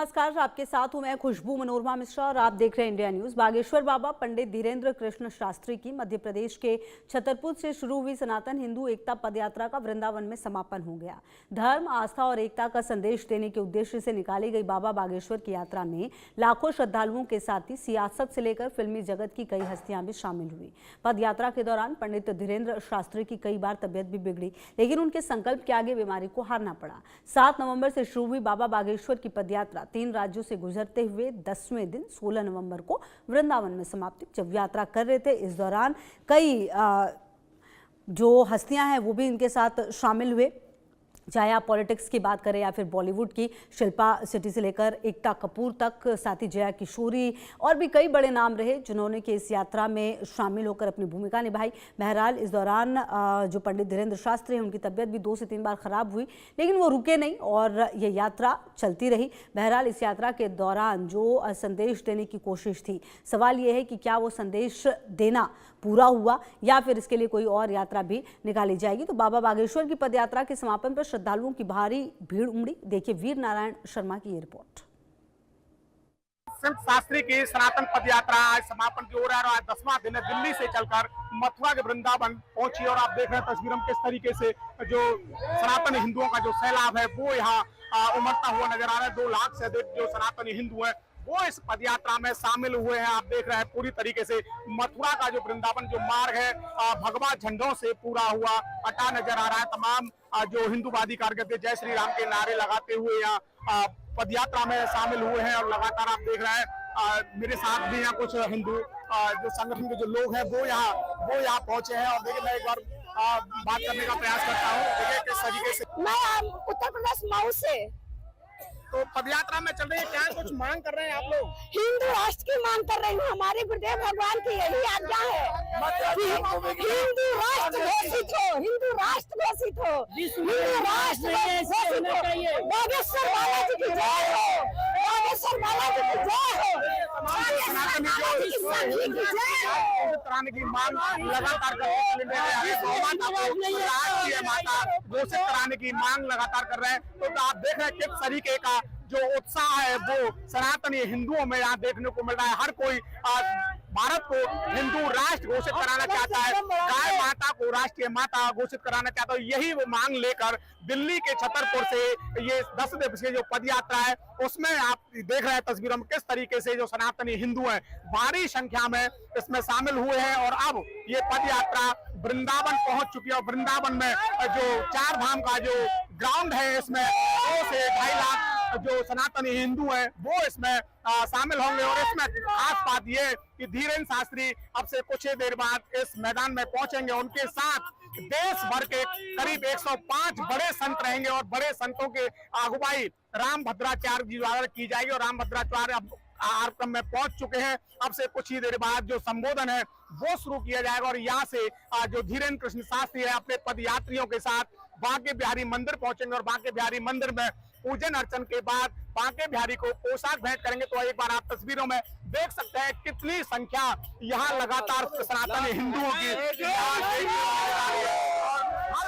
नमस्कार, आपके साथ हूं मैं खुशबू मनोरमा मिश्रा और आप देख रहे हैं इंडिया न्यूज। बागेश्वर बाबा पंडित धीरेन्द्र कृष्ण शास्त्री की मध्य प्रदेश के छतरपुर से शुरू हुई सनातन हिंदू एकता पदयात्रा का वृंदावन में समापन हो गया। धर्म, आस्था और एकता का संदेश देने के उद्देश्य से निकाली गई बाबा बागेश्वर की यात्रा में लाखों श्रद्धालुओं के साथ ही सियासत से लेकर फिल्मी जगत की कई हस्तियां भी शामिल हुई। पद यात्रा के दौरान पंडित धीरेन्द्र शास्त्री की कई बार तबियत भी बिगड़ी, लेकिन उनके संकल्प के आगे बीमारी को हारना पड़ा। 7 नवंबर से शुरू हुई बाबा बागेश्वर की पदयात्रा 3 राज्यों से गुजरते हुए 10वें दिन 16 नवंबर को वृंदावन में समाप्ति। जब यात्रा कर रहे थे, इस दौरान कई जो हस्तियां हैं वो भी इनके साथ शामिल हुए। चाहे आप पॉलिटिक्स की बात करें या फिर बॉलीवुड की शिल्पा शेट्टी से लेकर एकता कपूर तक, साथ ही जया किशोरी और भी कई बड़े नाम रहे जिन्होंने कि इस यात्रा में शामिल होकर अपनी भूमिका निभाई। बहरहाल इस दौरान जो पंडित धीरेन्द्र शास्त्री हैं, उनकी तबीयत भी 2 से 3 बार खराब हुई, लेकिन वो रुके नहीं और ये यात्रा चलती रही। बहरहाल इस यात्रा के दौरान जो संदेश देने की कोशिश थी, सवाल ये है कि क्या वो संदेश देना पूरा हुआ या फिर इसके लिए कोई और यात्रा भी निकाली जाएगी। तो बाबा बागेश्वर की पदयात्रा के समापन पर श्रद्धालुओं की भारी भीड़ उमड़ी। देखिए वीर नारायण शर्मा की ये रिपोर्ट। संत शास्त्री की सनातन पदयात्रा आज समापन की ओर है और आज 10वां दिन है। दिल्ली से चलकर मथुरा के वृंदावन पहुंची और आप देख रहे हैं तस्वीरों में किस तरीके से जो सनातन हिंदुओं का जो सैलाब है वो यहाँ उमड़ता हुआ नजर आ रहा है। 2 लाख से अधिक जो सनातनी हिंदू हैं वो इस पदयात्रा में शामिल हुए हैं। आप देख रहे हैं पूरी तरीके से मथुरा का जो वृंदावन जो मार्ग है भगवा झंडों से पूरा हुआ अटा नजर आ रहा है। तमाम जो हिंदूवादी कार्यकर्ता जय श्री राम के नारे लगाते हुए यहाँ पदयात्रा में शामिल हुए हैं और लगातार आप देख रहे हैं मेरे साथ भी यहाँ कुछ हिंदू जो संगठन के जो लोग हैं वो यहाँ पहुंचे हैं। और देखिए मैं एक बार बात करने का प्रयास करता हूँ। देखिए किस तरीके से मैं उत्तर प्रदेश मऊ से तो पदयात्रा में चल रही है, क्या कुछ मांग कर रहे हैं आप लोग? हिंदू राष्ट्र की मांग कर रही हूँ। हमारे गुरुदेव भगवान की यही आज्ञा है कि हिंदू राष्ट्र घोषित हो, हिंदू राष्ट्र घोषित हो, हिंदू राष्ट्र घोषित हो। बागेश्वर बालाजी की जय हो, बागेश्वर बालाजी की जय हो, बागेश्वर बालाजी की सभी की जय हो। कराने की मांग लगातार माता घोषित कराने की मांग लगातार कर रहे हैं। तो आप देख रहे हैं किस तरीके का जो उत्साह है वो सनातनी हिंदुओं में यहाँ देखने को मिल रहा है। हर कोई भारत को हिंदू राष्ट्र घोषित कराना चाहता है, गाय माता को राष्ट्रीय माता घोषित कराना चाहता है। यही वो मांग लेकर दिल्ली के छतरपुर से ये 10 दिवसीय जो पदयात्रा है उसमें आप देख रहे हैं तस्वीरों में किस तरीके से जो सनातनी हिंदू हैं भारी संख्या में इसमें शामिल हुए हैं। और अब ये पदयात्रा वृंदावन पहुंच चुकी है और वृंदावन में जो 4 धाम का जो ग्राउंड है इसमें 2 से 2.5 लाख जो सनातनी हिंदू हैं वो इसमें शामिल होंगे। और इसमें खास बात ये कि धीरेन्द्र शास्त्री अब से कुछ ही देर बाद इस मैदान में पहुंचेंगे। उनके साथ देश भर के करीब 105 बड़े संत रहेंगे और बड़े संतों के अगुवाई राम भद्राचार्य जी द्वारा की जाएगी। और राम भद्राचार्य अब कार्यक्रम में पहुंच चुके हैं। अब से कुछ ही देर बाद जो संबोधन है वो शुरू किया जाएगा और यहाँ से जो धीरेन्द्र कृष्ण शास्त्री है अपने पद यात्रियों के साथ बांके बिहारी मंदिर पहुंचेंगे और बांके बिहारी मंदिर में पूजन अर्चन के बाद बांके बिहारी को पोशाक भेंट करेंगे। तो एक बार आप तस्वीरों में देख सकते हैं कितनी संख्या यहाँ लगातार सनातनी हिंदुओं की हर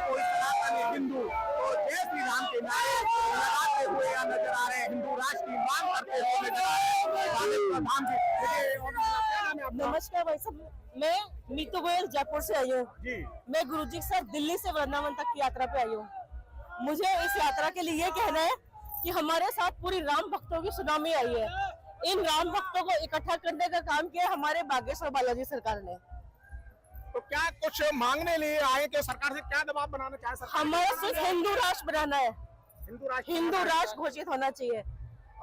कोई सनातनी हिंदू तो जय श्री राम के नारे लगाते हुए यहाँ नजर आ रहे हैं, हिंदू राष्ट्र की मांग करते हुए नजर आ रहे हैं। नमस्कार भाई साहब, मैं मीतू गोयल जयपुर से आई हूँ। मैं गुरुजी के साथ दिल्ली से वृंदावन तक की यात्रा पे आई हूँ। मुझे इस यात्रा के लिए ये कहना है कि हमारे साथ पूरी राम भक्तों की सुनामी आई है। इन राम भक्तों को इकट्ठा करने का काम किया हमारे बागेश्वर बालाजी सरकार ने। तो क्या कुछ मांगने लिए आए कि सरकार से क्या दबाव बनाना चाहे सरकार? हमारा सिर्फ हिंदू राष्ट्र बनाना है, हिंदू राष्ट्र घोषित होना चाहिए।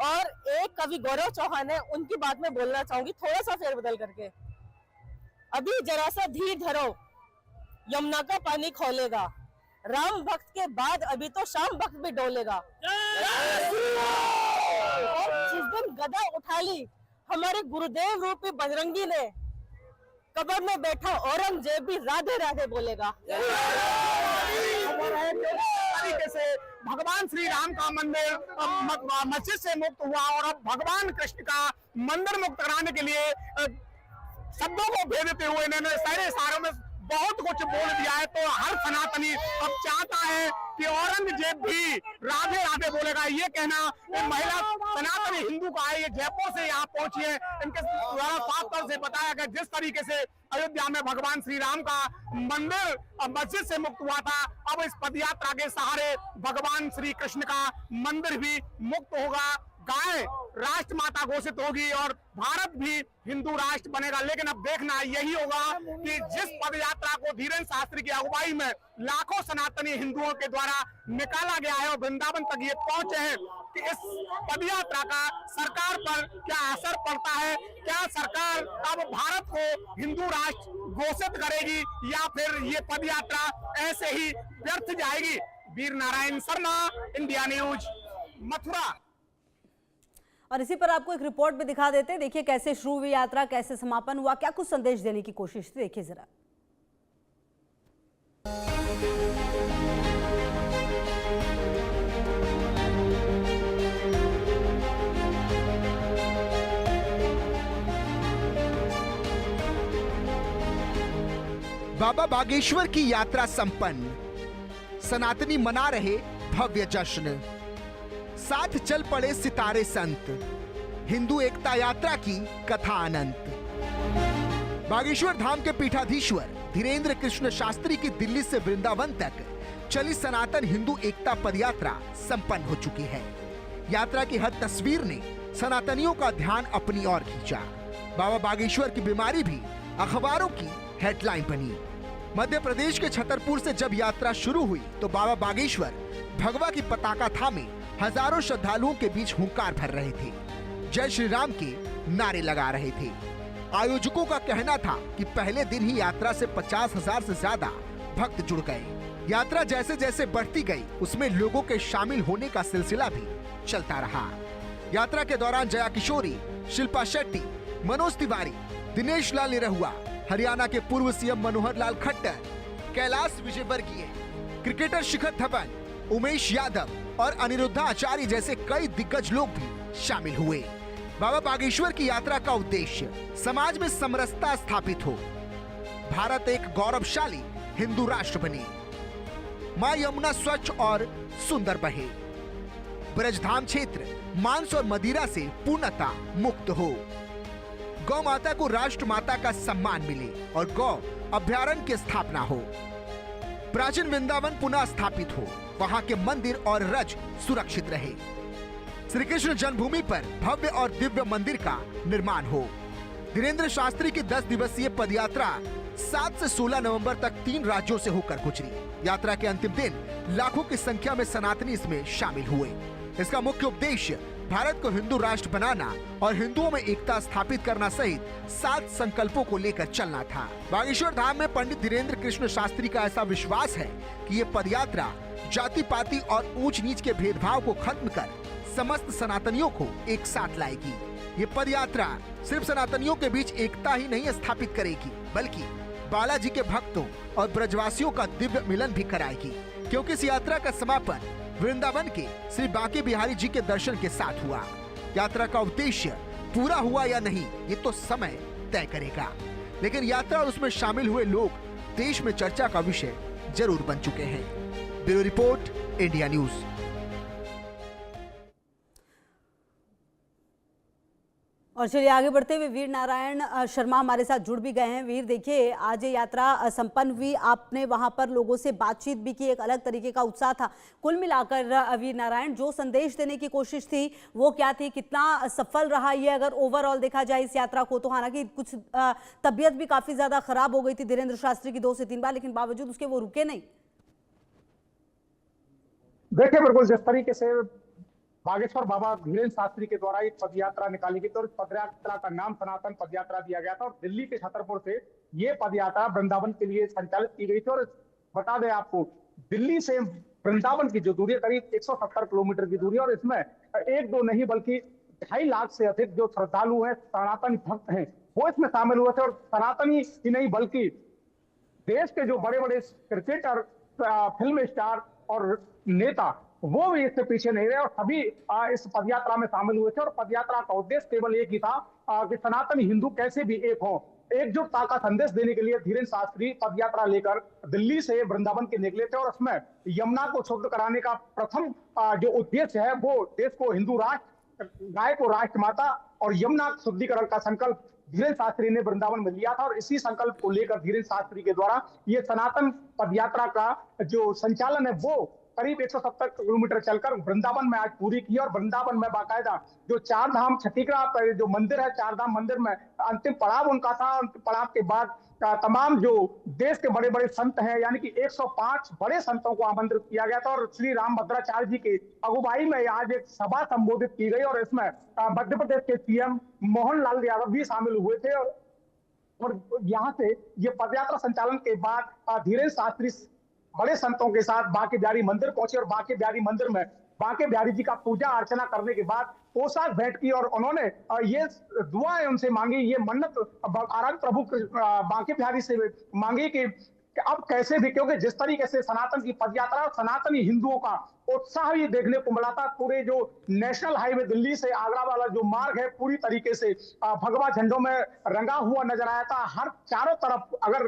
और एक कवि गौरव चौहान है, उनकी बात में बोलना चाहूंगी थोड़ा सा फेरबदल करके। अभी जरा सा धीर धरो, यमुना का पानी खोलेगा, राम भक्त के बाद अभी तो शाम भक्त भी डोलेगा। और जिस दिन गदा उठा ली हमारे गुरुदेव रूपी बजरंगी ने, कब्र में बैठा औरंगजेब भी राधे राधे बोलेगा। तरीके से भगवान श्री राम का मंदिर मस्जिद से मुक्त हुआ और अब भगवान कृष्ण का मंदिर मुक्त कराने के लिए शब्दों को भेदते हुए इन्होंने सारे इशारों में बहुत कुछ बोल दिया है। तो हर सनातनी अब चाहता है कि औरंगजेब भी राधे राधे बोलेगा। ये कहना महिला सनातनी हिंदू का है, ये जयपुर से यहाँ पहुंची है। इनके द्वारा साफ तौर से बताया गया जिस तरीके से अयोध्या में भगवान श्री राम का मंदिर मस्जिद से मुक्त हुआ था, अब इस पदयात्रा के सहारे भगवान श्री कृष्ण का मंदिर भी मुक्त होगा। गाय राष्ट्रमाता घोषित होगी और भारत भी हिंदू राष्ट्र बनेगा। लेकिन अब देखना यही होगा कि जिस पदयात्रा को धीरेन्द्र शास्त्री की अगुवाई में लाखों सनातनी हिंदुओं के द्वारा निकाला गया है और वृंदावन तक ये पहुंचे हैं, कि इस पदयात्रा का सरकार पर क्या असर पड़ता है। क्या सरकार अब भारत को हिंदू राष्ट्र घोषित करेगी या फिर ये पदयात्रा ऐसे ही व्यर्थ जाएगी। Veer Narayan Sharma, India news, Mathura. और इसी पर आपको एक रिपोर्ट भी दिखा देते हैं। देखिए कैसे शुरू हुई यात्रा, कैसे समापन हुआ, क्या कुछ संदेश देने की कोशिश थी, देखिए जरा। बाबा बागेश्वर की यात्रा संपन्न, सनातनी मना रहे भव्य जश्न, साथ चल पड़े सितारे संत, हिंदू एकता यात्रा की कथा अनंत। बागेश्वर धाम के पीठाधीश्वर धीरेन्द्र कृष्ण शास्त्री की दिल्ली से वृंदावन तक चली सनातन हिंदू एकता पदयात्रा संपन्न हो चुकी है। यात्रा की हर तस्वीर ने सनातनियों का ध्यान अपनी ओर खींचा। बाबा बागेश्वर की बीमारी भी अखबारों की हेडलाइन बनी। मध्य प्रदेश के छतरपुर से जब यात्रा शुरू हुई तो बाबा बागेश्वर भगवा की पताका थामे हजारों श्रद्धालुओं के बीच हुंकार भर रहे थे, जय श्री राम के नारे लगा रहे थे। आयोजकों का कहना था कि पहले दिन ही यात्रा से 50,000 से ज्यादा भक्त जुड़ गए। यात्रा जैसे जैसे बढ़ती गई उसमें लोगों के शामिल होने का सिलसिला भी चलता रहा। यात्रा के दौरान जया किशोरी, शिल्पा शेट्टी, मनोज तिवारी, दिनेश लाल निरहुआ, हरियाणा के पूर्व सीएम मनोहर लाल खट्टर, कैलाश विजयवर्गीय, क्रिकेटर शिखर धवन, उमेश यादव और अनिरुद्धा आचार्य जैसे कई दिग्गज लोग भी शामिल हुए। बाबा बागेश्वर की यात्रा का उद्देश्य समाज में समरसता स्थापित हो, भारत एक गौरवशाली हिंदू राष्ट्र बने, मां यमुना स्वच्छ और सुंदर बहे, ब्रजधाम क्षेत्र मांस और मदिरा से पूर्णतः मुक्त हो, गौ माता को राष्ट्र माता का सम्मान मिले और गौ अभ्यारण्य की स्थापना हो, प्राचीन वृंदावन पुनः स्थापित हो, वहां के मंदिर और रज सुरक्षित रहे, श्री कृष्ण जन्मभूमि पर भव्य और दिव्य मंदिर का निर्माण हो। धीरेन्द्र शास्त्री की 10 दिवसीय पदयात्रा 7 से 16 नवंबर तक 3 राज्यों से होकर गुजरी। यात्रा के अंतिम दिन लाखों की संख्या में सनातनी इसमें शामिल हुए। इसका मुख्य उद्देश्य भारत को हिंदू राष्ट्र बनाना और हिंदुओं में एकता स्थापित करना सहित 7 संकल्पों को लेकर चलना था। बागेश्वर धाम में पंडित धीरेन्द्र कृष्ण शास्त्री का ऐसा विश्वास है कि ये पदयात्रा जाति पाति और ऊंच नीच के भेदभाव को खत्म कर समस्त सनातनियों को एक साथ लाएगी। ये पदयात्रा सिर्फ सनातनियों के बीच एकता ही नहीं स्थापित करेगी, बल्कि बालाजी के भक्तों और ब्रजवासियों का दिव्य मिलन भी कराएगी, क्योंकि इस यात्रा का समापन वृंदावन के श्री बांके बिहारी जी के दर्शन के साथ हुआ। यात्रा का उद्देश्य पूरा हुआ या नहीं ये तो समय तय करेगा, लेकिन यात्रा और उसमें शामिल हुए लोग देश में चर्चा का विषय जरूर बन चुके हैं। Bureau report, India news. और चलिए आगे बढ़ते हुए वीर नारायण शर्मा हमारे साथ जुड़ भी गए हैं। वीर, देखिए आज ये यात्रा संपन्न हुई, आपने वहां पर लोगों से बातचीत भी की, एक अलग तरीके का उत्साह था। कुल मिलाकर वीर नारायण जो संदेश देने की कोशिश थी वो क्या थी, कितना सफल रहा ये अगर ओवरऑल देखा जाए इस यात्रा को? तो हालांकि कुछ तबीयत भी काफी ज्यादा खराब हो गई थी धीरेन्द्र शास्त्री की 2 से 3 बार, लेकिन बावजूद उसके वो रुके नहीं। देखिए बिल्कुल जिस तरीके से बागेश्वर बाबा धीरेन्द्र शास्त्री के द्वारा एक पदयात्रा निकाली गई, तो इस पदयात्रा का नाम सनातन पदयात्रा दिया गया था और दिल्ली के छतरपुर से ये पदयात्रा वृंदावन के लिए संचालित की गई थी। और बता दें आपको, दिल्ली से वृंदावन की जो दूरी है करीब 170 किलोमीटर की दूरी, और इसमें 1-2 नहीं बल्कि 2.5 लाख से अधिक जो श्रद्धालु हैं, सनातनी भक्त हैं, वो इसमें शामिल हुए थे। और सनातनी ही नहीं बल्कि देश के जो बड़े बड़े क्रिकेटर, फिल्म स्टार और नेता वो भी इससे पीछे नहीं रहे और सभी इस पदयात्रा में शामिल हुए थे। और पदयात्रा का उद्देश्य केवल एक ही था कि सनातनी हिंदू कैसे भी एक हो, एकजुटता का संदेश देने के लिए धीरेन्द्र शास्त्री पद यात्रा लेकर दिल्ली से वृंदावन के निकले थे और उसमें यमुना को शुद्ध कराने का प्रथम जो उद्देश्य है वो देश को हिंदू राष्ट्र, गाय को राष्ट्र माता और यमुना शुद्धिकरण का संकल्प धीरेन्द्र शास्त्री ने वृंदावन में लिया था। और इसी संकल्प को लेकर धीरेन्द्र शास्त्री के द्वारा ये सनातन पदयात्रा का जो संचालन है वो करीब 170 किलोमीटर चलकर वृंदावन में आज पूरी की। और वृंदावन में बाकायदा जो चार धाम छठीकरा जो मंदिर है, चार धाम मंदिर में अंतिम पड़ाव उनका था। अंतिम पड़ाव के बाद तमाम जो देश के बड़े बड़े संत हैं यानी कि 105 बड़े संतों को आमंत्रित किया गया था और श्री रामभद्राचार्य जी की अगुवाई में आज एक सभा संबोधित की गई और इसमें मध्य प्रदेश के सीएम मोहनलाल यादव भी शामिल हुए थे। और यहाँ से ये पदयात्रा संचालन के बाद धीरेन्द्र शास्त्री बड़े संतों के साथ बांके बिहारी मंदिर पहुंचे और बांके बिहारी मंदिर में बांके बिहारी जी का पूजा अर्चना करने के बाद पोशाक भेंट की और उन्होंने ये दुआएं उनसे मांगी, ये मन्नत आराध्य प्रभु बांके बिहारी से मांगी कि अब कैसे भी, क्योंकि जिस तरीके से सनातन की पदयात्रा और सनातनी हिंदुओं का उत्साह ये देखने को मिला था, पूरे जो नेशनल हाईवे दिल्ली से आगरा वाला जो मार्ग है पूरी तरीके से भगवा झंडों में रंगा हुआ नजर आया था। हर चारों तरफ अगर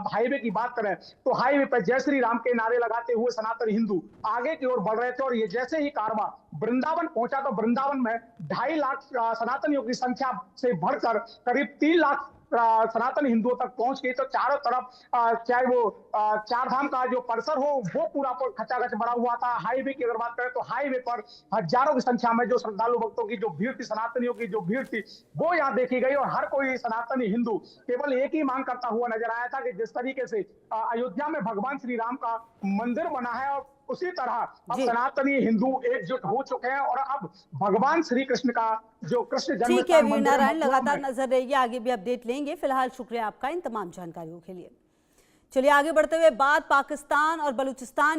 हाईवे की बात करें तो हाईवे पर जय श्री राम के नारे लगाते हुए सनातन हिंदू आगे की ओर बढ़ रहे थे। और ये जैसे ही कारवां वृंदावन पहुंचा तो वृंदावन में 2.5 लाख सनातनियों की संख्या से बढ़कर करीब 3 लाख सनातन हिंदुओं तक पहुंच गई। तो चारों तरफ चाहे वो चार धाम का जो परिसर हो वो पूरा खचाखच भरा हुआ था। हाईवे की अगर बात करें तो हाईवे पर हजारों की संख्या में जो श्रद्धालु भक्तों की जो भीड़ थी, सनातनियों की जो भीड़ थी वो यहाँ देखी गई। और हर कोई सनातनी हिंदू केवल एक ही मांग करता हुआ नजर आया था कि जिस तरीके से अयोध्या में भगवान श्री राम का मंदिर बना है और उसी तरह अब सनातनी हिंदू एकजुट हो चुके हैं और अब भगवान श्री कृष्ण का जो कृष्ण जन्म ठीक है वीर नारायण, लगातार नजर रहिए, आगे भी अपडेट लेंगे। फिलहाल शुक्रिया आपका इन तमाम जानकारियों के लिए। चलिए आगे बढ़ते हुए बात पाकिस्तान और बलूचिस्तान